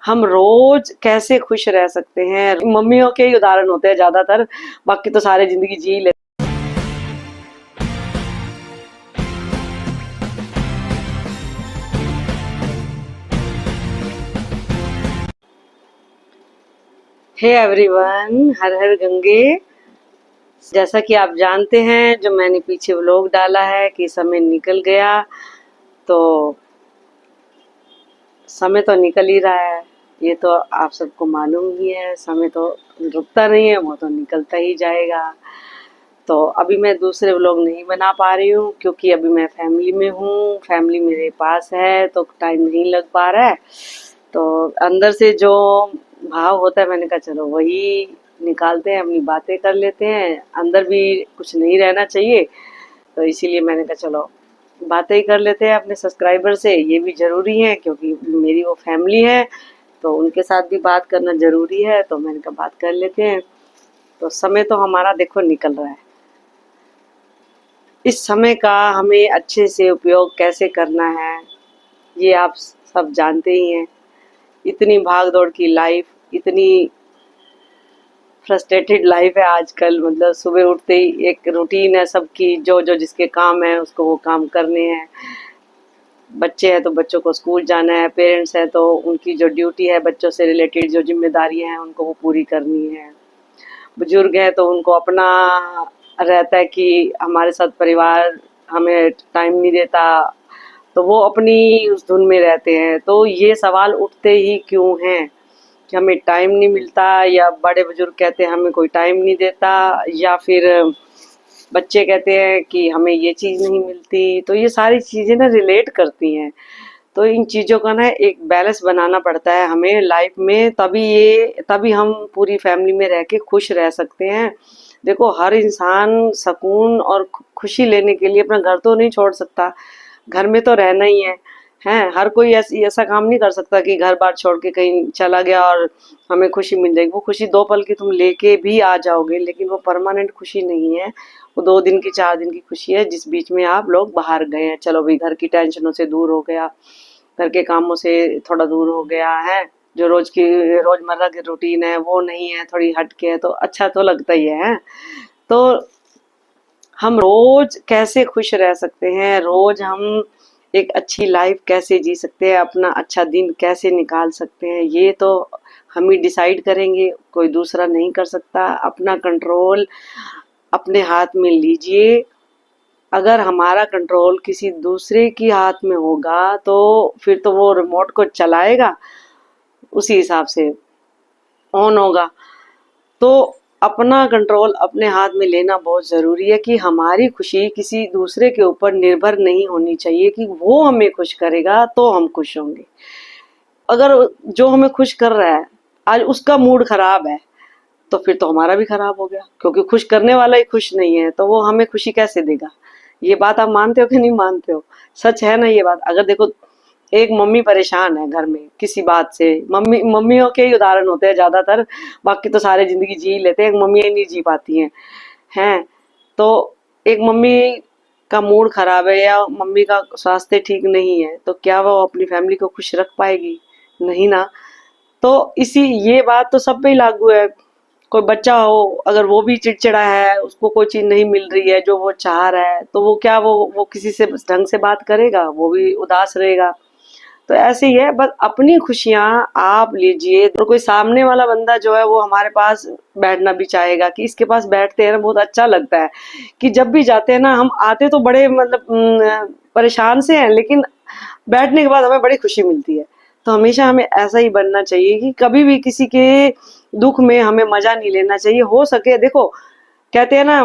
हम रोज कैसे खुश रह सकते हैं। मम्मियों के ही उदाहरण होते हैं ज्यादातर, बाकी तो सारे जिंदगी जी लेते। हे एवरीवन, हर हर गंगे। जैसा कि आप जानते हैं, जो मैंने पीछे व्लॉग डाला है कि समय निकल गया, तो समय तो निकल ही रहा है। ये तो आप सबको मालूम ही है, समय तो रुकता नहीं है, वो तो निकलता ही जाएगा। तो अभी मैं दूसरे व्लॉग नहीं बना पा रही हूँ क्योंकि अभी मैं फैमिली में हूँ, फैमिली मेरे पास है, तो टाइम नहीं लग पा रहा है। तो अंदर से जो भाव होता है, मैंने कहा चलो वही निकालते हैं, अपनी बातें कर लेते हैं। अंदर भी कुछ नहीं रहना चाहिए, तो इसीलिए मैंने कहा चलो बातें ही कर लेते हैं अपने सब्सक्राइबर से। ये भी ज़रूरी है क्योंकि मेरी वो फैमिली है, तो उनके साथ भी बात करना ज़रूरी है। तो मैंने कहा बात कर लेते हैं। तो समय तो हमारा देखो निकल रहा है। इस समय का हमें अच्छे से उपयोग कैसे करना है, ये आप सब जानते ही हैं। इतनी भाग दौड़ की लाइफ, इतनी फ्रस्ट्रेटेड लाइफ है आजकल। मतलब सुबह उठते ही एक रूटीन है सबकी, जो जो जिसके काम है उसको वो काम करने हैं। बच्चे हैं तो बच्चों को स्कूल जाना है, पेरेंट्स हैं तो उनकी जो ड्यूटी है, बच्चों से रिलेटेड जो जिम्मेदारियां हैं उनको वो पूरी करनी है। बुजुर्ग हैं तो उनको अपना रहता है कि हमारे साथ परिवार हमें टाइम नहीं देता, तो वो अपनी उस धुन में रहते हैं। तो ये सवाल उठते ही क्यों हैं कि हमें टाइम नहीं मिलता, या बड़े बुजुर्ग कहते हैं हमें कोई टाइम नहीं देता, या फिर बच्चे कहते हैं कि हमें ये चीज़ नहीं मिलती। तो ये सारी चीज़ें ना रिलेट करती हैं। तो इन चीज़ों का ना एक बैलेंस बनाना पड़ता है हमें लाइफ में, तभी हम पूरी फैमिली में रह के खुश रह सकते हैं। देखो, हर इंसान सुकून और खुशी लेने के लिए अपना घर तो नहीं छोड़ सकता, घर में तो रहना ही है। हैं, हर कोई ऐसा काम नहीं कर सकता कि घर बार छोड़ के कहीं चला गया और हमें खुशी मिल जाएगी। वो खुशी 2 पल की तुम लेके भी आ जाओगे, लेकिन वो परमानेंट खुशी नहीं है। वो 2 दिन की 4 दिन की खुशी है, जिस बीच में आप लोग बाहर गए हैं। चलो भाई, घर की टेंशनों से दूर हो गया, घर के कामों से थोड़ा दूर हो गया है, जो रोजमर्रा की रूटीन है वो नहीं है, थोड़ी हट के है, तो अच्छा तो लगता ही है। तो हम रोज कैसे खुश रह सकते हैं, रोज हम एक अच्छी लाइफ कैसे जी सकते हैं, अपना अच्छा दिन कैसे निकाल सकते हैं, ये तो हम ही डिसाइड करेंगे, कोई दूसरा नहीं कर सकता। अपना कंट्रोल अपने हाथ में लीजिए। अगर हमारा कंट्रोल किसी दूसरे की हाथ में होगा, तो फिर तो वो रिमोट को चलाएगा, उसी हिसाब से ऑन होगा। तो अपना कंट्रोल अपने हाथ में लेना बहुत ज़रूरी है कि हमारी खुशी किसी दूसरे के ऊपर निर्भर नहीं होनी चाहिए कि वो हमें खुश करेगा तो हम खुश होंगे। अगर जो हमें खुश कर रहा है आज उसका मूड खराब है, तो फिर तो हमारा भी खराब हो गया, क्योंकि खुश करने वाला ही खुश नहीं है, तो वो हमें खुशी कैसे देगा। ये बात आप मानते हो कि नहीं मानते हो? सच है ना ये बात? अगर देखो, एक मम्मी परेशान है घर में किसी बात से, मम्मियों के ही उदाहरण होते हैं ज्यादातर, बाकी तो सारे जिंदगी जी लेते हैं, मम्मियाँ ही नहीं जी पाती हैं। तो एक मम्मी का मूड खराब है या मम्मी का स्वास्थ्य ठीक नहीं है, तो क्या वो अपनी फैमिली को खुश रख पाएगी? नहीं ना। तो इसी ये बात तो सब पे ही लागू है। कोई बच्चा हो, अगर वो भी चिड़चिड़ा है, उसको कोई चीज नहीं मिल रही है जो वो चाह रहा है, तो वो क्या वो किसी से ढंग से बात करेगा? वो भी उदास रहेगा। तो ऐसे ही है, बस अपनी खुशियां आप लीजिए, और कोई सामने वाला बंदा जो है वो हमारे पास बैठना भी चाहेगा कि इसके पास बैठते हैं ना, बहुत अच्छा लगता है। कि जब भी जाते हैं ना, हम आते तो बड़े मतलब परेशान से हैं, लेकिन बैठने के बाद हमें बड़ी खुशी मिलती है। तो हमेशा हमें ऐसा ही बनना चाहिए कि कभी भी किसी के दुख में हमें मजा नहीं लेना चाहिए। हो सके, देखो, कहते हैं ना,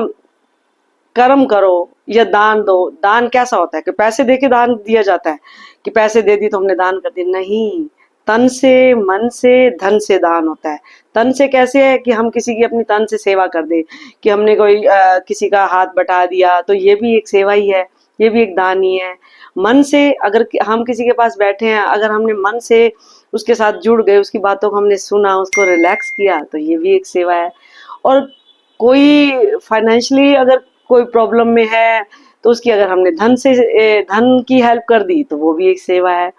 कर्म करो या दान दो। दान कैसा होता है कि पैसे दे के दान दिया जाता है, कि पैसे दे दी तो हमने दान कर दिया? नहीं, तन से, मन से, धन से दान होता है। तन से कैसे है कि हम किसी की अपनी तन से सेवा कर दे, कि हमने कोई किसी का हाथ बटा दिया, तो ये भी एक सेवा ही है, ये भी एक दान ही है। मन से, अगर हम किसी के पास बैठे हैं, अगर हमने मन से उसके साथ जुड़ गए, उसकी बातों को हमने सुना, उसको रिलैक्स किया, तो ये भी एक सेवा है। और कोई फाइनेंशियली अगर कोई प्रॉब्लम में है, तो उसकी अगर हमने धन की हेल्प कर दी, तो वो भी एक सेवा है।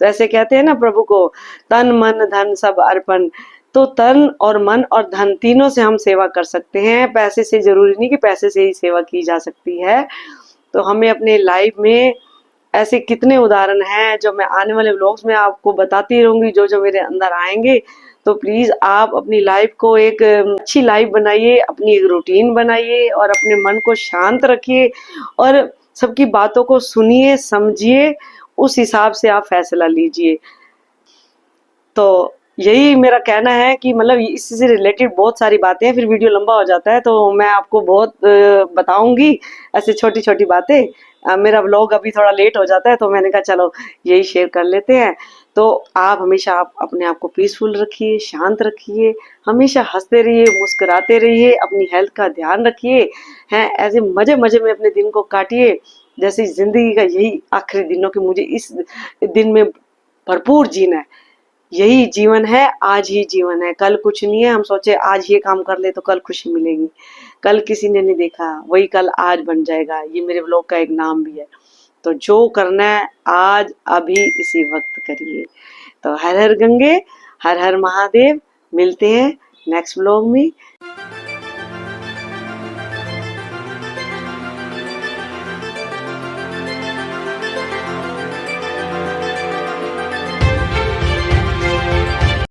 तो ऐसे कहते हैं ना प्रभु को, तन मन धन सब अर्पण। तो तन और मन और धन तीनों से हम सेवा कर सकते हैं, पैसे से जरूरी नहीं कि पैसे से ही सेवा की जा सकती है। तो हमें अपने लाइफ में ऐसे कितने उदाहरण हैं जो मैं आने वाले व्लॉग्स में आपको बताती रहूंगी, जो जो मेरे अंदर आएंगे। तो प्लीज आप अपनी लाइफ को एक अच्छी लाइफ बनाइए, अपनी एक रूटीन बनाइए और अपने मन को शांत रखिए और सबकी बातों को सुनिए, समझिए, उस हिसाब से आप फैसला लीजिए। तो यही मेरा कहना है कि मतलब इससे रिलेटेड बहुत सारी बातें हैं, फिर वीडियो लंबा हो जाता है तो मैं आपको बहुत बताऊंगी ऐसे छोटी छोटी बातें। मेरा व्लॉग अभी थोड़ा लेट हो जाता है तो मैंने कहा चलो यही शेयर कर लेते हैं। तो आप हमेशा आप अपने आप को पीसफुल रखिए, शांत रखिए, हमेशा हंसते रहिए, मुस्कुराते रहिए, अपनी हेल्थ का ध्यान रखिए, हैं ऐसे मजे मजे में अपने दिन को काटिए जैसे जिंदगी का यही आखिरी दिन हो कि मुझे इस दिन में भरपूर जीना है। यही जीवन है, आज ही जीवन है, कल कुछ नहीं है। हम सोचे आज ये काम कर ले तो कल खुशी मिलेगी, कल किसी ने नहीं देखा, वही कल आज बन जाएगा। ये मेरे व्लॉग का एक नाम भी है। तो जो करना है आज अभी इसी वक्त करिए। तो हर हर गंगे, हर हर महादेव। मिलते हैं नेक्स्ट व्लॉग में।